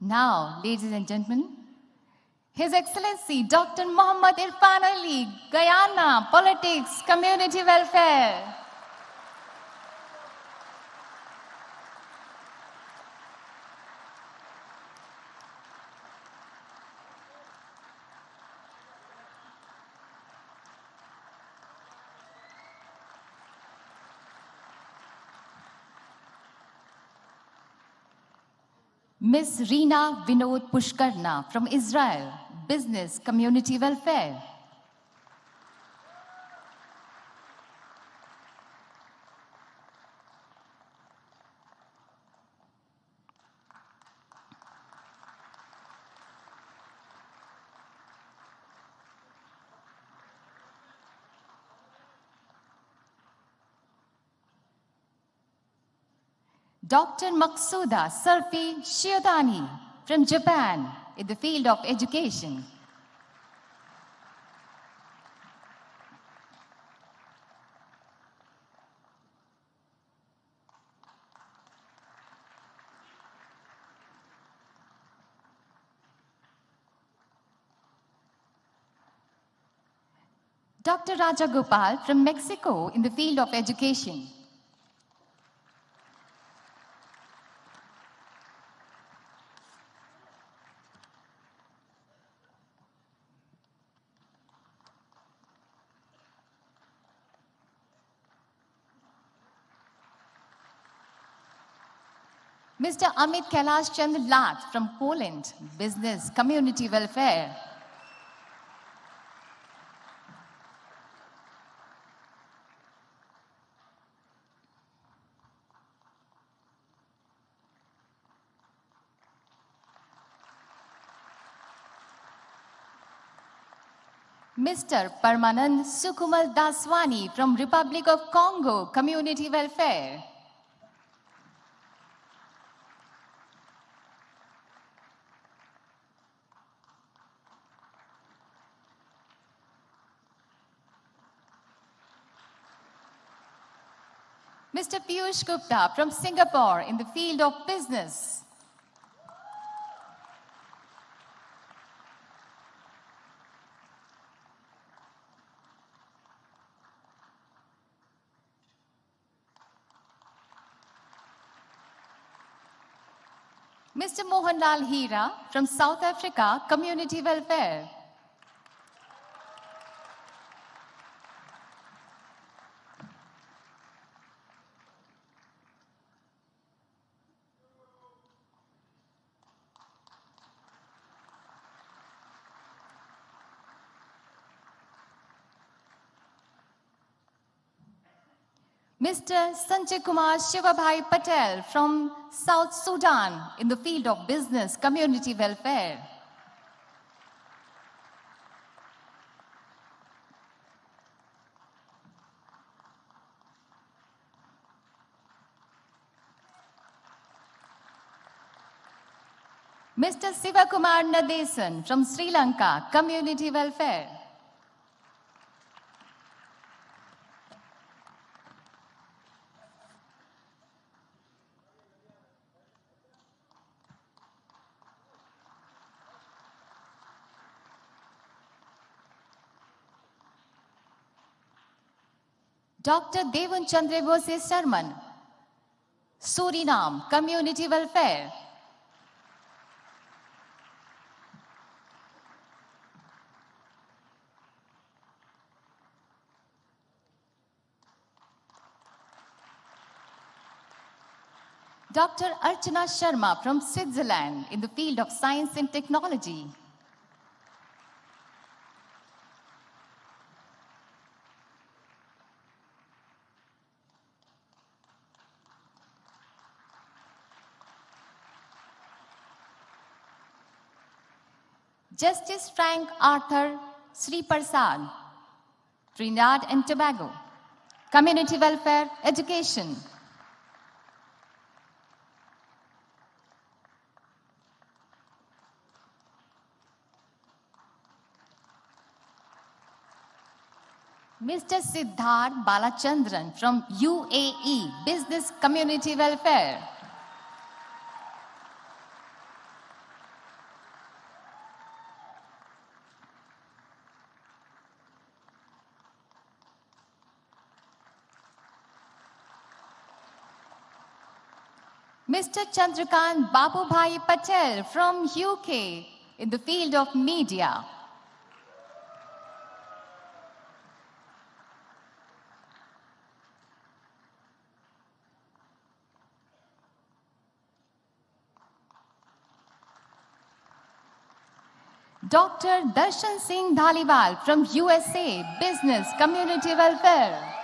Now, ladies and gentlemen, His Excellency Dr. Muhammad Irfan Ali, Guyana, Politics, Community Welfare. Ms. Reena Vinod Pushkarna from Israel, Business Community Welfare. Dr. Maqsuda Sarfi Shiodani from Japan in the field of education. Dr. Raja Gopal from Mexico in the field of education. Mr. Amit Kailash Chandra Lat from Poland, Business Community Welfare. Mr. Parmanand Sukumal Daswani from Republic of Congo, Community Welfare. Mr. Piyush Gupta from Singapore in the field of business. Mr. Mohanlal Hira from South Africa, Community Welfare. Mr. Sanjay Kumar Shivabhai Patel from South Sudan in the field of business community welfare. Mr. Sivakumar Nadesan from Sri Lanka, Community Welfare. Dr. Devon Chandrebose Sarman, Suriname, Community Welfare. Dr. Archana Sharma from Switzerland in the field of science and technology. Justice Frank Arthur Sri Prasad, Trinidad and Tobago, Community Welfare, Education. Mr. Siddharth Balachandran from UAE, Business Community Welfare. Mr. Chandrakant Babubhai Patel from UK in the field of media. Dr. Darshan Singh Dhaliwal from USA, Business Community Welfare.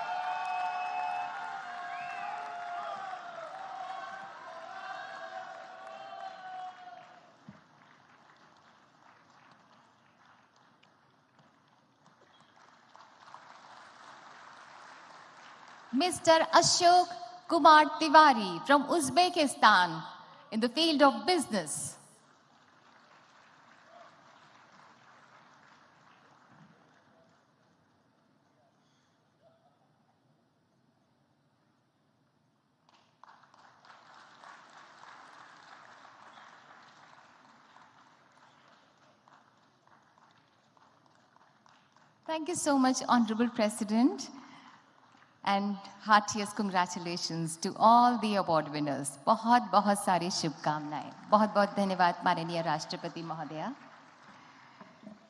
Mr. Ashok Kumar Tiwari from Uzbekistan in the field of business. Thank you so much, Honorable President, and heartiest congratulations to all the award winners. बहुत बहुत सारी शुभकामनाएं. बहुत बहुत धन्यवाद माननीय राष्ट्रपति महोदया.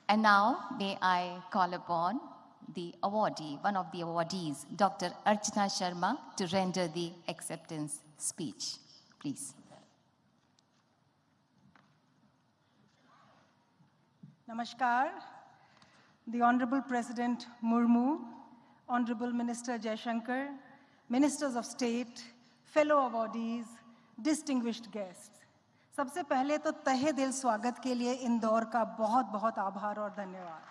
And now may I call upon the awardee, one of the awardees, Dr. Archana Sharma, to render the acceptance speech. Please. Namaskar. The Honorable President Murmu, Honorable Minister Jaishankar, Ministers of State, fellow awardees, distinguished guests. सबसे पहले तो तहे दिल स्वागत के लिए इंदौर का बहुत बहुत आभार और धन्यवाद.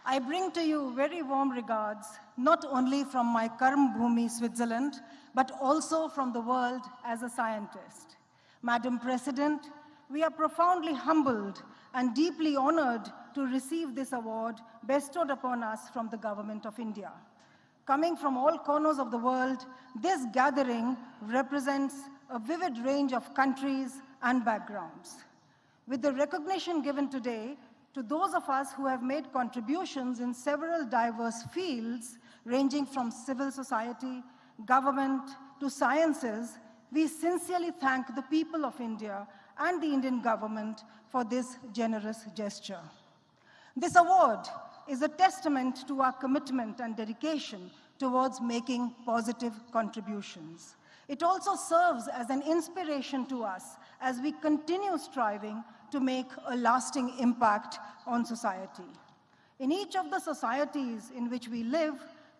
I bring to you very warm regards, not only from my Karm Bhumi, Switzerland, but also from the world as a scientist. Madam President, we are profoundly humbled and deeply honored to receive this award bestowed upon us from the Government of India. Coming from all corners of the world, this gathering represents a vivid range of countries and backgrounds. With the recognition given today to those of us who have made contributions in several diverse fields, ranging from civil society, government, to sciences, we sincerely thank the people of India and the Indian government for this generous gesture. This award is a testament to our commitment and dedication towards making positive contributions. It also serves as an inspiration to us as we continue striving to make a lasting impact on society. In each of the societies in which we live,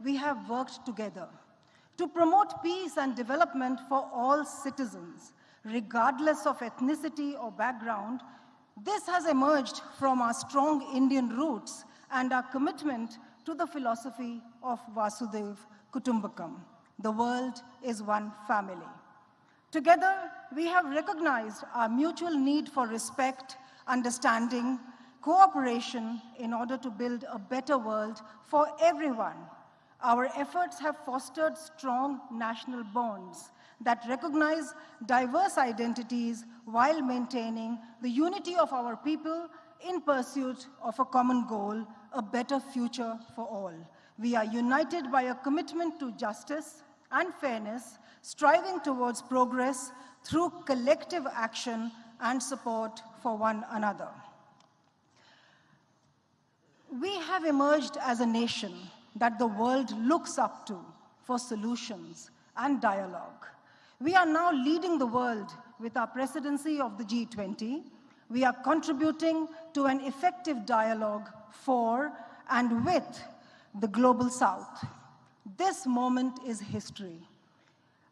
we have worked together to promote peace and development for all citizens, regardless of ethnicity or background. This has emerged from our strong Indian roots and our commitment to the philosophy of Vasudhaiva Kutumbakam. The world is one family. Together, we have recognized our mutual need for respect, understanding, cooperation in order to build a better world for everyone. Our efforts have fostered strong national bonds that recognize diverse identities while maintaining the unity of our people in pursuit of a common goal, a better future for all. We are united by a commitment to justice and fairness, striving towards progress through collective action and support for one another. We have emerged as a nation that the world looks up to for solutions and dialogue. We are now leading the world with our presidency of the G20. We are contributing to an effective dialogue for and with the global South. This moment is history,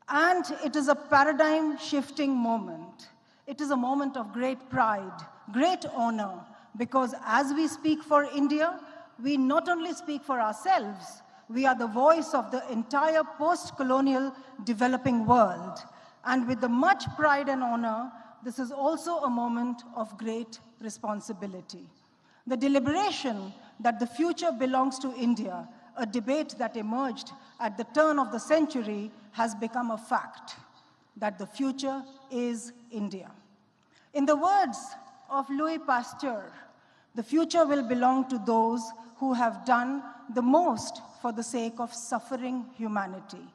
and it is a paradigm-shifting moment. It is a moment of great pride, great honor, because as we speak for India, we not only speak for ourselves, we are the voice of the entire post-colonial developing world. And with the much pride and honor, this is also a moment of great responsibility. The deliberation that the future belongs to India, a debate that emerged at the turn of the century, has become a fact, that the future is India. In the words of Louis Pasteur, the future will belong to those who have done the most for the sake of suffering humanity.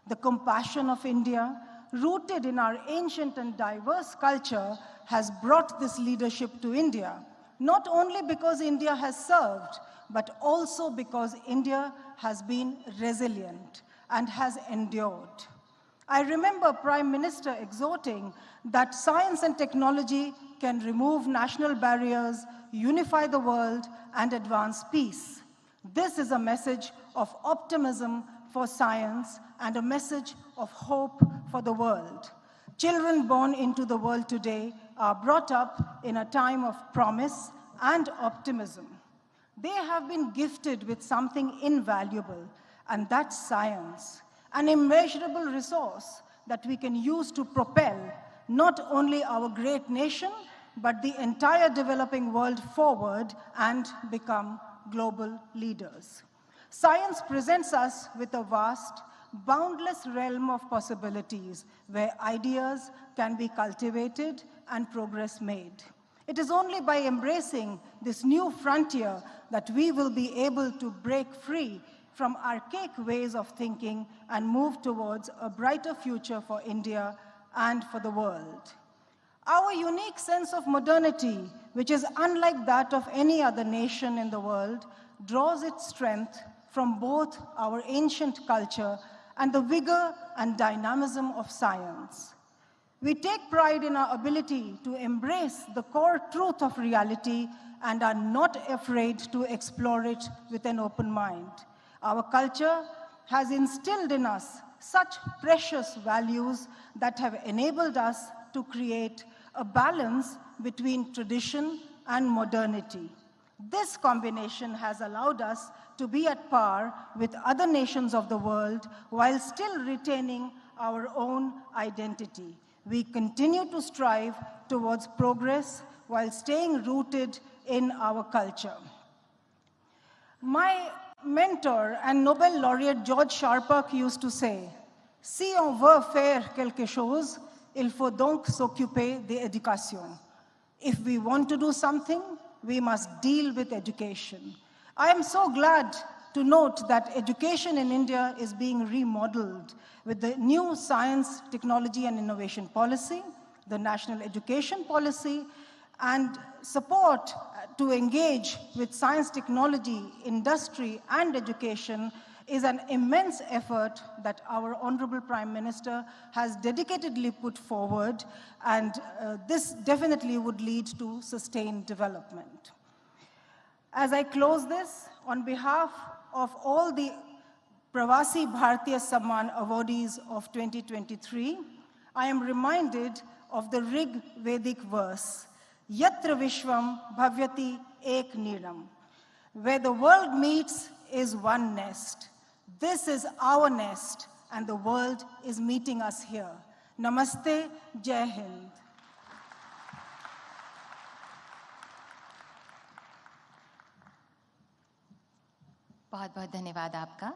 The compassion of India, rooted in our ancient and diverse culture, has brought this leadership to India, not only because India has served, but also because India has been resilient and has endured. I remember Prime Minister exhorting that science and technology can remove national barriers, unify the world, and advance peace. This is a message of optimism for science and a message of hope for the world. Children born into the world today are brought up in a time of promise and optimism. They have been gifted with something invaluable, and that's science, an immeasurable resource that we can use to propel not only our great nation, but the entire developing world forward and become global leaders. Science presents us with a vast, boundless realm of possibilities where ideas can be cultivated and progress made. It is only by embracing this new frontier that we will be able to break free from archaic ways of thinking and move towards a brighter future for India and for the world. Our unique sense of modernity, which is unlike that of any other nation in the world, draws its strength from both our ancient culture and the vigor and dynamism of science. We take pride in our ability to embrace the core truth of reality and are not afraid to explore it with an open mind. Our culture has instilled in us such precious values that have enabled us to create a balance between tradition and modernity. This combination has allowed us to be at par with other nations of the world while still retaining our own identity. We continue to strive towards progress while staying rooted in our culture. My mentor and Nobel laureate George Sharpak used to say, "Si on veut faire quelque chose, il faut donc s'occuper de l'éducation." If we want to do something, we must deal with education. I am so glad to note that education in India is being remodeled with the new Science, Technology and Innovation Policy, the National Education Policy, and support to engage with science, technology, industry, and education is an immense effort that our Honorable Prime Minister has dedicatedly put forward, and this definitely would lead to sustained development. As I close this, on behalf of all the Pravasi Bharatiya Samman awardees of 2023, I am reminded of the Rig Vedic verse, Yatra Vishwam Bhavyati Ek Niram. Where the world meets is one nest. This is our nest, and the world is meeting us here. Namaste, Jai Hind. बहुत बहुत धन्यवाद आपका.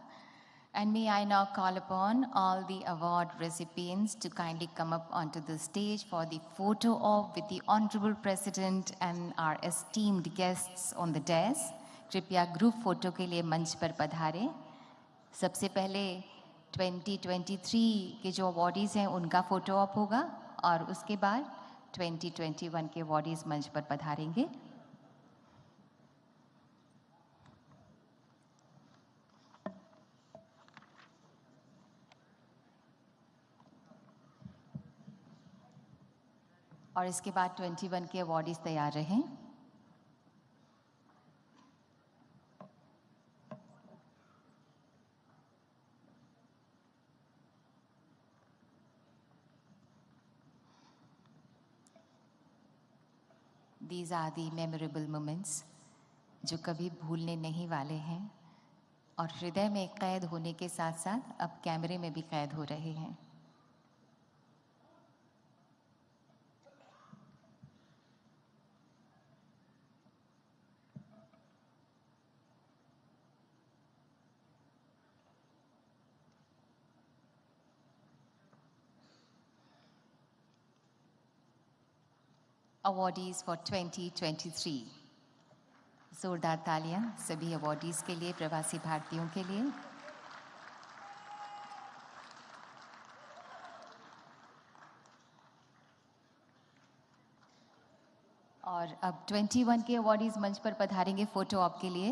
And may I now call upon all the award recipients to kindly come up onto the stage for the photo op with the Honorable President and our esteemed guests on the dais. कृपया group photo के लिए मंच पर पधारें. सबसे पहले 2023 के जो awardees हैं उनका फोटो ऑप होगा और उसके बाद 2021 के अवॉर्डीज मंच पर पधारेंगे. और इसके बाद 21 के अवॉर्डीज तैयार रहें. These are the memorable moments जो कभी भूलने नहीं वाले हैं और हृदय में कैद होने के साथ साथ अब कैमरे में भी कैद हो रहे हैं. Awardees for 2023. जोरदार तालियां सभी अवॉर्डीज के लिए, प्रवासी भारतीयों के लिए. और अब 21 के अवॉर्डीज मंच पर पधारेंगे फोटो ऑप के लिए।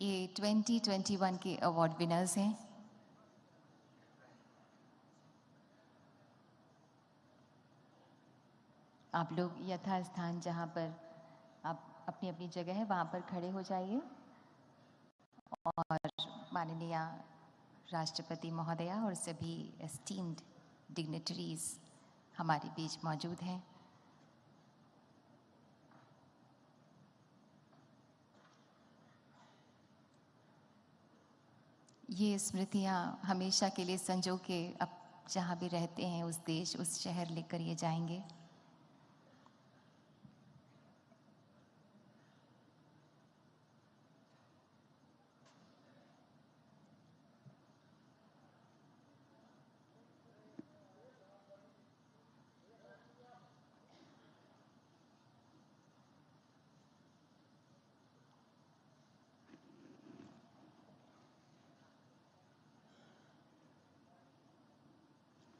ये 2021 के अवार्ड विनर्स हैं। आप लोग यथास्थान जहां पर आप अपनी अपनी जगह है वहां पर खड़े हो जाइए और माननीय राष्ट्रपति महोदया और सभी एस्टीम्ड डिग्निटरीज हमारे बीच मौजूद हैं। ये स्मृतियाँ हमेशा के लिए संजो के अब जहाँ भी रहते हैं उस देश उस शहर लेकर ये जाएंगे।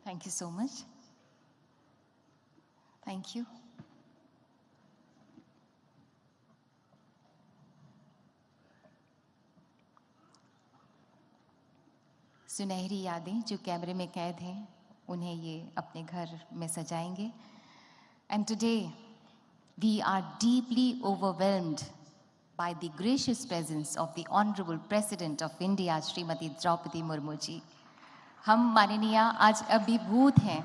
Thank you so much. Thank you. सुनहरी यादें जो कैमरे में कैद हैं उन्हें ये अपने घर में सजाएंगे। And today we are deeply overwhelmed by the gracious presence of the Honorable President of India, Shrimati Draupadi Murmu ji. हम माननीय आज अभिभूत हैं।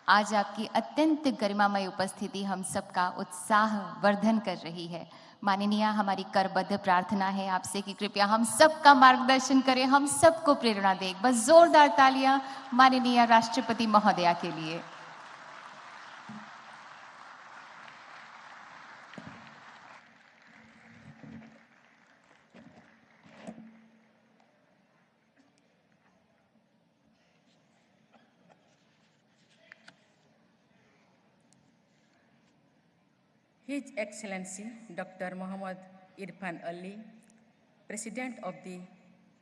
आज आपकी अत्यंत गरिमामय उपस्थिति हम सबका उत्साह वर्धन कर रही है। माननीय हमारी करबद्ध प्रार्थना है आपसे कि कृपया हम सबका मार्गदर्शन करें, हम सबको प्रेरणा दें। बस जोरदार तालियां माननीय राष्ट्रपति महोदया के लिए। His Excellency Dr. Muhammad Irfan Ali, President of the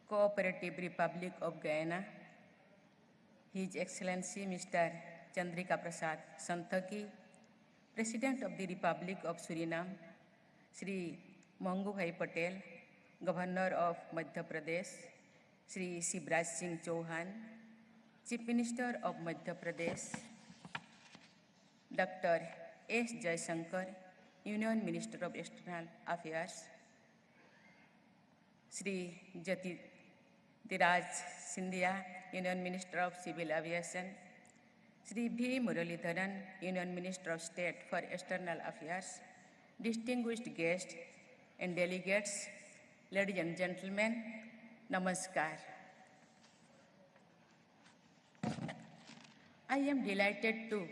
Cooperative Republic of Guyana, His Excellency Mr. Chandrika Prasad Santokhi, President of the Republic of Suriname, Shri Mangu Bhai Patel, Governor of Madhya Pradesh, Shri Shivraj Singh Chauhan, Chief Minister of Madhya Pradesh, Dr. S. Jaishankar, Union Minister of External Affairs, Shri Jyotiraj Scindia, Union Minister of Civil Aviation, Shri V. Muralidharan, Union Minister of State for External Affairs, distinguished guests and delegates, ladies and gentlemen, Namaskar. I am delighted to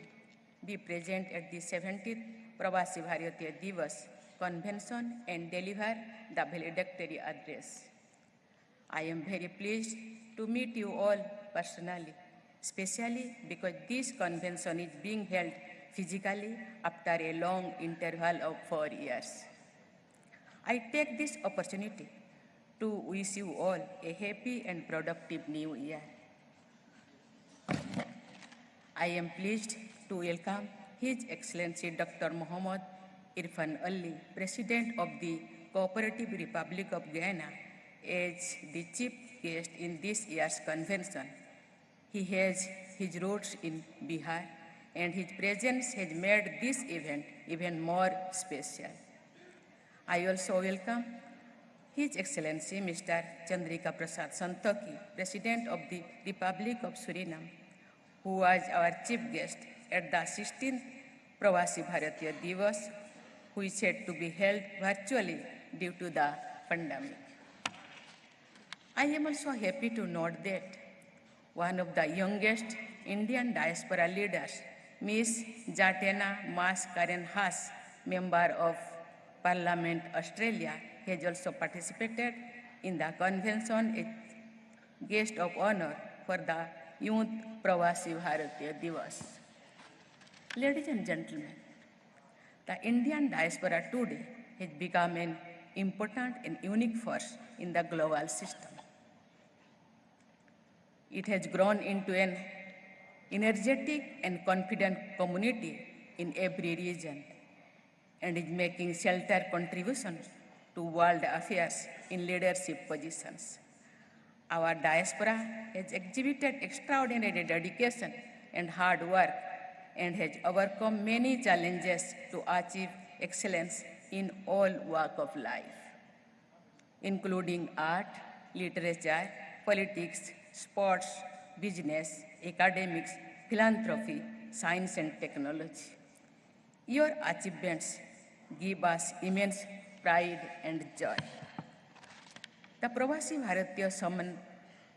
be present at the 70th Pravasi Bharatiya Divas convention and deliver the valedictory address. I am very pleased to meet you all personally, especially because this convention is being held physically after a long interval of 4 years. I take this opportunity to wish you all a happy and productive new year. I am pleased to welcome His Excellency Dr. Muhammad Irfan Ali, President of the Cooperative Republic of Guyana, as the chief guest in this year's convention. He has his roots in Bihar, and his presence has made this event even more special. I also welcome His Excellency Mr. Chandrika Prasad Santokhi, President of the Republic of Suriname, who was our chief guest at the 16th Pravasi Bharatiya Divas, which had to be held virtually due to the pandemic. I am also happy to note that one of the youngest Indian diaspora leaders, Ms. Jatena Mas Karen Haas, Member of Parliament Australia, has also participated in the convention as guest of honor for the Youth Pravasi Bharatiya Divas. Ladies and gentlemen, the Indian diaspora today has become an important and unique force in the global system. It has grown into an energetic and confident community in every region and is making sheltered contributions to world affairs in leadership positions. Our diaspora has exhibited extraordinary dedication and hard work and has overcome many challenges to achieve excellence in all walks of life, including art, literature, politics, sports, business, academics, philanthropy, science and technology. Your achievements give us immense pride and joy. The Pravasi Bharatiya Samman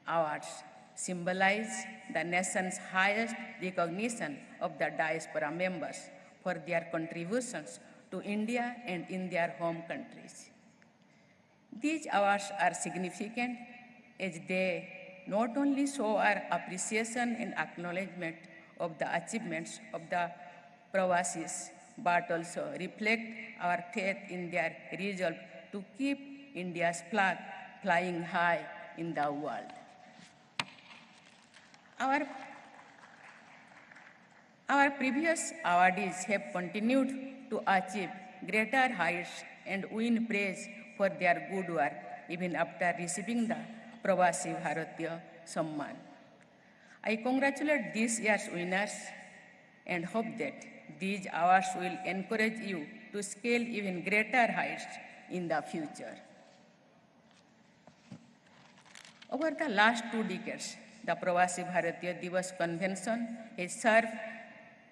Awards symbolize the nation's highest recognition of the diaspora members for their contributions to India and in their home countries. These awards are significant as they not only show our appreciation and acknowledgement of the achievements of the Pravasis, but also reflect our faith in their resolve to keep India's flag flying high in the world. Our previous awardees have continued to achieve greater heights and win praise for their good work even after receiving the Pravasi Bharatiya Samman. I congratulate this year's winners and hope that these awards will encourage you to scale even greater heights in the future. Over the last 2 decades, the Pravasi Bharatiya Divas Convention has served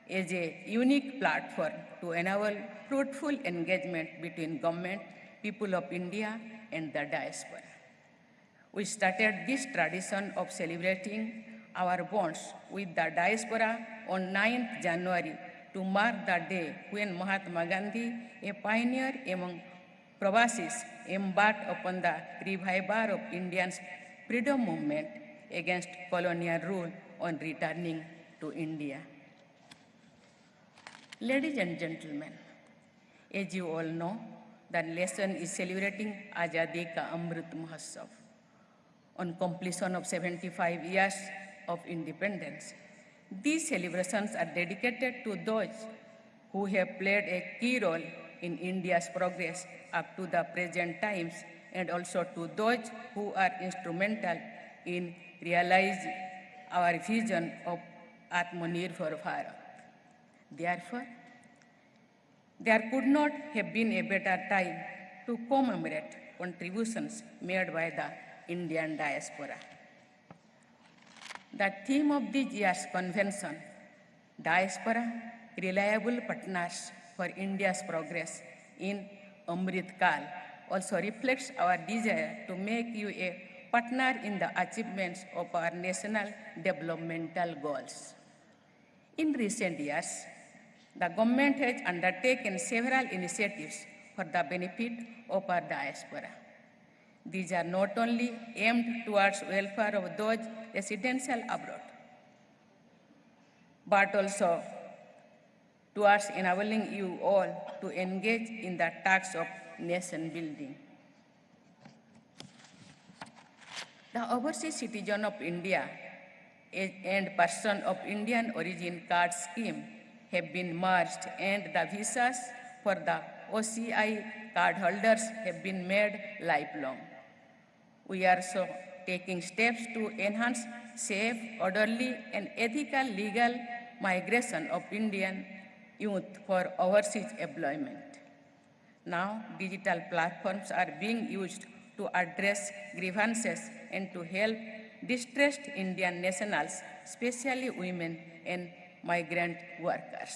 as a unique platform to enable fruitful engagement between government, people of India, and the diaspora. We started this tradition of celebrating our bonds with the diaspora on 9th January to mark the day when Mahatma Gandhi, a pioneer among Pravasis, embarked upon the revival of Indians' freedom movement against colonial rule on returning to India. Ladies and gentlemen, as you all know, the nation is celebrating Azadi Ka Amrit Mahotsav on completion of 75 years of independence. These celebrations are dedicated to those who have played a key role in India's progress up to the present times and also to those who are instrumental in realizing our vision of Atmanirbhar Bharat. Therefore, there could not have been a better time to commemorate contributions made by the Indian diaspora. The theme of this year's convention, Diaspora, Reliable Partners for India's Progress in Amrit Kal, also reflects our desire to make you a partner in the achievements of our national developmental goals. In recent years, the government has undertaken several initiatives for the benefit of our diaspora. These are not only aimed towards welfare of those residential abroad, but also towards enabling you all to engage in the task of nation building. The overseas citizen of India and person of Indian origin card scheme have been merged, and the visas for the OCI cardholders have been made lifelong. We are so taking steps to enhance safe, orderly, and ethical legal migration of Indian youth for overseas employment. Now, digital platforms are being used to address grievances and to help distressed Indian nationals, especially women and migrant workers.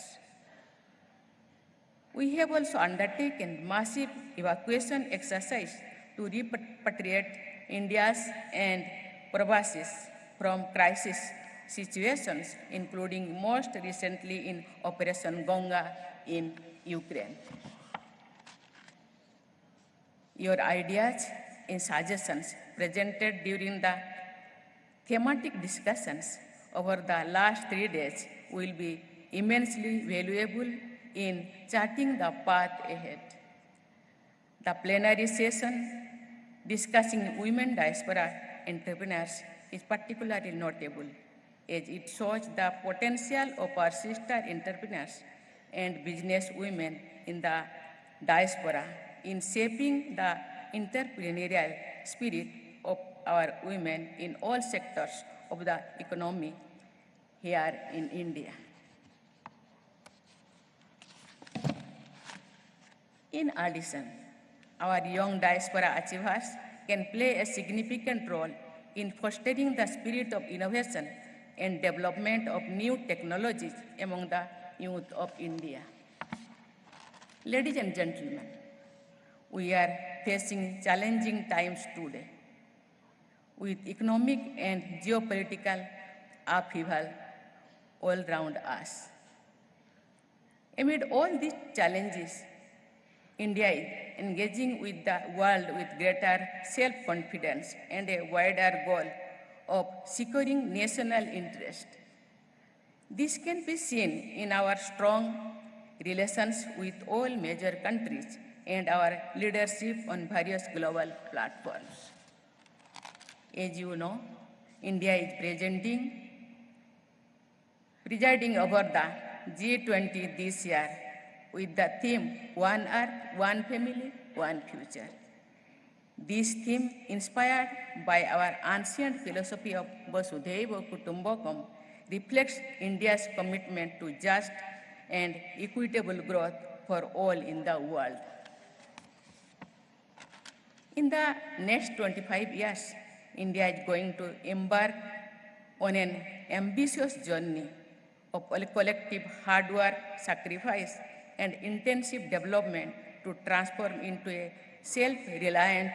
We have also undertaken massive evacuation exercise to repatriate India's and Pravasis from crisis situations, including most recently in Operation Ganga in Ukraine. Your ideas and suggestions presented during the thematic discussions over the last 3 days will be immensely valuable in charting the path ahead. The plenary session discussing women diaspora entrepreneurs is particularly notable as it shows the potential of our sister entrepreneurs and business women in the diaspora in shaping the entrepreneurial spirit of our women in all sectors of the economy here in India. In addition, our young diaspora achievers can play a significant role in fostering the spirit of innovation and development of new technologies among the youth of India. Ladies and gentlemen, we are facing challenging times today with economic and geopolitical upheaval all around us. Amid all these challenges, India is engaging with the world with greater self-confidence and a wider goal of securing national interest. This can be seen in our strong relations with all major countries and our leadership on various global platforms. As you know, India is presiding over the G20 this year with the theme, One Earth, One Family, One Future. This theme, inspired by our ancient philosophy of Vasudhaiva Kutumbakam, reflects India's commitment to just and equitable growth for all in the world. In the next 25 years, India is going to embark on an ambitious journey of collective hard work, sacrifice, and intensive development to transform into a self-reliant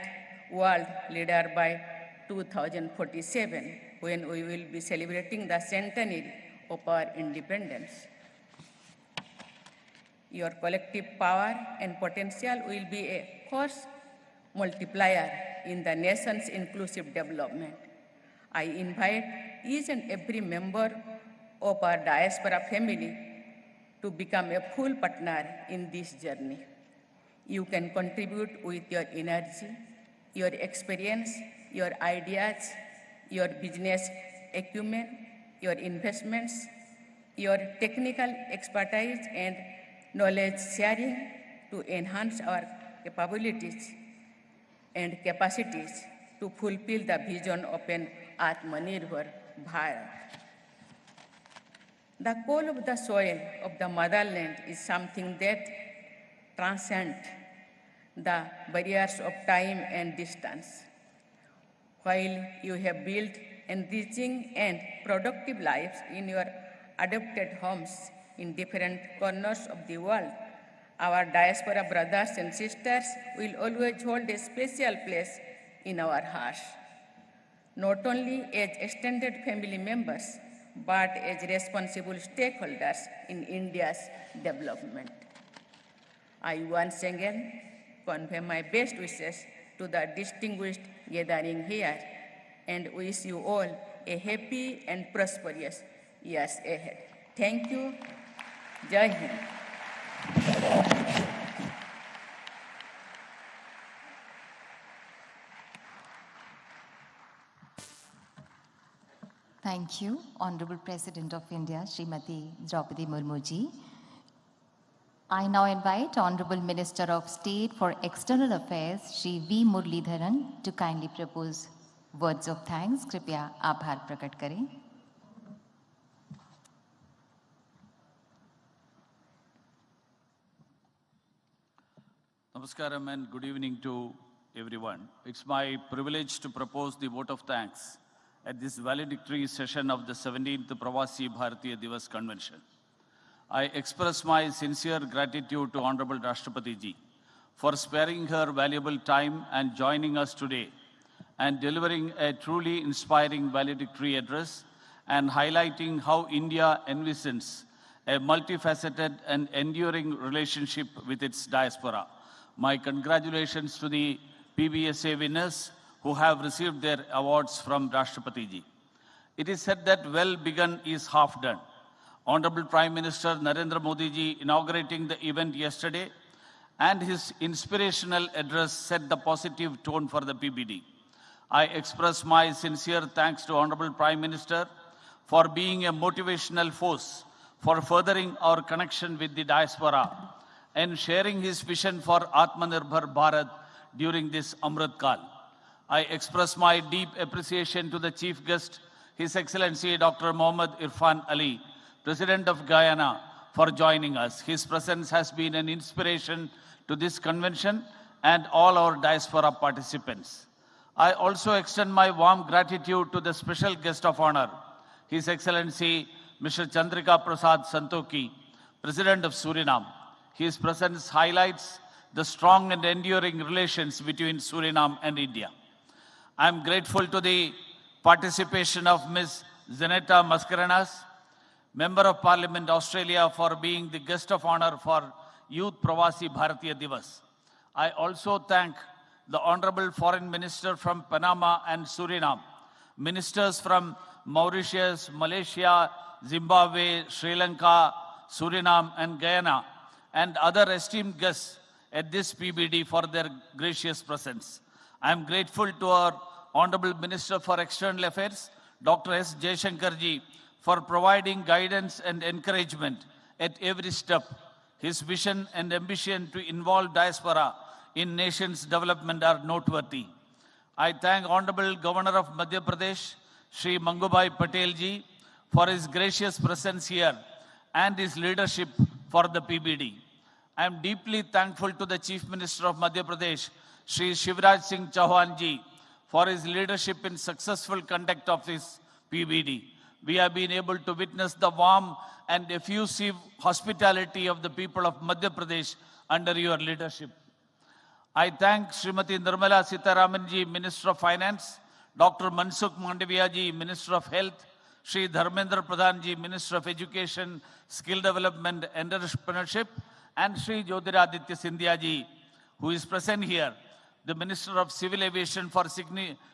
world leader by 2047, when we will be celebrating the centenary of our independence. Your collective power and potential will be a force multiplier in the nation's inclusive development. I invite each and every member of our diaspora family to become a full partner in this journey. You can contribute with your energy, your experience, your ideas, your business acumen, your investments, your technical expertise and knowledge sharing to enhance our capabilities and capacities to fulfill the vision of an Atmanirbhar Bharat. The call of the soil of the motherland is something that transcends the barriers of time and distance. While you have built enriching and productive lives in your adopted homes in different corners of the world, our diaspora brothers and sisters will always hold a special place in our hearts, not only as extended family members, but as responsible stakeholders in India's development. I once again convey my best wishes to the distinguished gathering here and wish you all a happy and prosperous years ahead. Thank you. Jai Hind. Thank you, Honorable President of India, Srimati Draupadi Murmu ji. I now invite Honorable Minister of State for External Affairs, Shri V. Muralidharan, to kindly propose words of thanks. Kripya आभार प्रकट करें. Namaskaram and good evening to everyone. It's my privilege to propose the vote of thanks at this valedictory session of the 17th Pravasi Bharatiya Divas Convention. I express my sincere gratitude to Honorable Rashtrapati ji for sparing her valuable time and joining us today and delivering a truly inspiring valedictory address and highlighting how India envisions a multifaceted and enduring relationship with its diaspora. My congratulations to the PBSA winners who have received their awards from Rashtrapati ji. It is said that well begun is half done. Honorable Prime Minister Narendra Modi ji inaugurating the event yesterday and his inspirational address set the positive tone for the PBD. I express my sincere thanks to Honorable Prime Minister for being a motivational force for furthering our connection with the diaspora and sharing his vision for Atmanirbhar Bharat during this Amrit Kal. I express my deep appreciation to the Chief Guest, His Excellency Dr. Mohammad Irfan Ali, President of Guyana, for joining us. His presence has been an inspiration to this convention and all our diaspora participants. I also extend my warm gratitude to the special guest of honor, His Excellency Mr. Chandrika Prasad Santokhi, President of Suriname. His presence highlights the strong and enduring relations between Suriname and India. I am grateful to the participation of Ms. Zeneta Mascarenas, Member of Parliament, Australia, for being the guest of honor for Youth Pravasi Bharatiya Divas. I also thank the Honorable Foreign Minister from Panama and Suriname, ministers from Mauritius, Malaysia, Zimbabwe, Sri Lanka, Suriname, and Guyana, and other esteemed guests at this PBD for their gracious presence. I am grateful to our Honorable Minister for External Affairs, Dr. S. Jaishankarji, for providing guidance and encouragement at every step. His vision and ambition to involve diaspora in nation's development are noteworthy. I thank Honorable Governor of Madhya Pradesh, Shri Mangubhai Patel ji, for his gracious presence here and his leadership for the PBD. I am deeply thankful to the Chief Minister of Madhya Pradesh, Shri Shivraj Singh Chauhan ji, for his leadership in successful conduct of this PBD. We have been able to witness the warm and effusive hospitality of the people of Madhya Pradesh under your leadership. I thank Srimati Nirmala Sitharaman ji, Minister of Finance, Dr. Mansukh Mandaviya ji, Minister of Health, Shri Dharmendra Pradhan ji, Minister of Education, Skill Development and Entrepreneurship, and Shri Jyotiraditya Scindia ji, who is present here, the Minister of Civil Aviation, for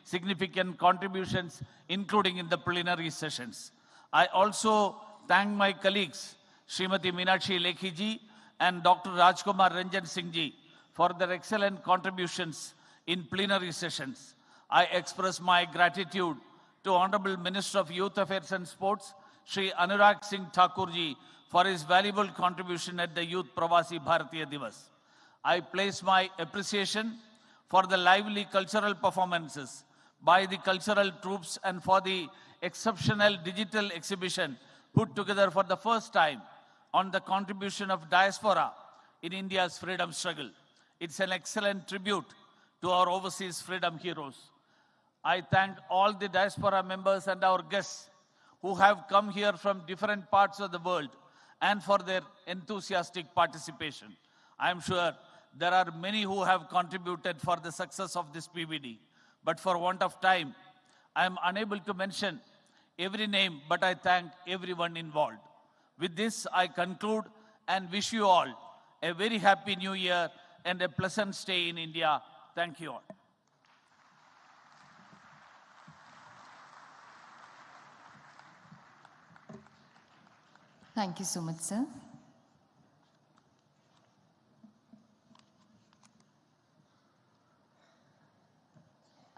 significant contributions, including in the plenary sessions. I also thank my colleagues, Srimati Meenakshi Lekhi ji and Dr. Rajkumar Ranjan Singh ji, for their excellent contributions in plenary sessions. I express my gratitude to Honorable Minister of Youth Affairs and Sports, Shri Anurag Singh Thakur ji, for his valuable contribution at the Youth Pravasi Bharatiya Divas. I place my appreciation for the lively cultural performances by the cultural troops and for the exceptional digital exhibition put together for the first time on the contribution of diaspora in India's freedom struggle. It's an excellent tribute to our overseas freedom heroes. I thank all the diaspora members and our guests who have come here from different parts of the world and for their enthusiastic participation. I am sure there are many who have contributed for the success of this PBD, but for want of time, I am unable to mention every name, but I thank everyone involved. With this, I conclude and wish you all a very happy new year and a pleasant stay in India. Thank you all. Thank you so much, sir.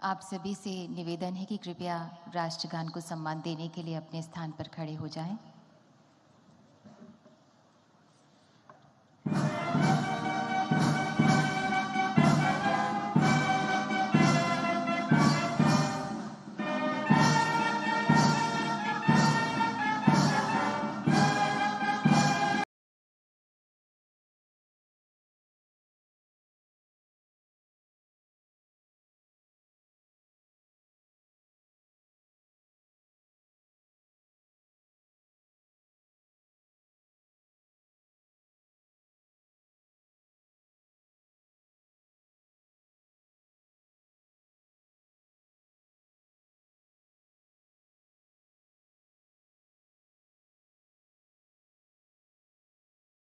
आप सभी से निवेदन है कि कृपया राष्ट्रगान को सम्मान देने के लिए अपने स्थान पर खड़े हो जाएं।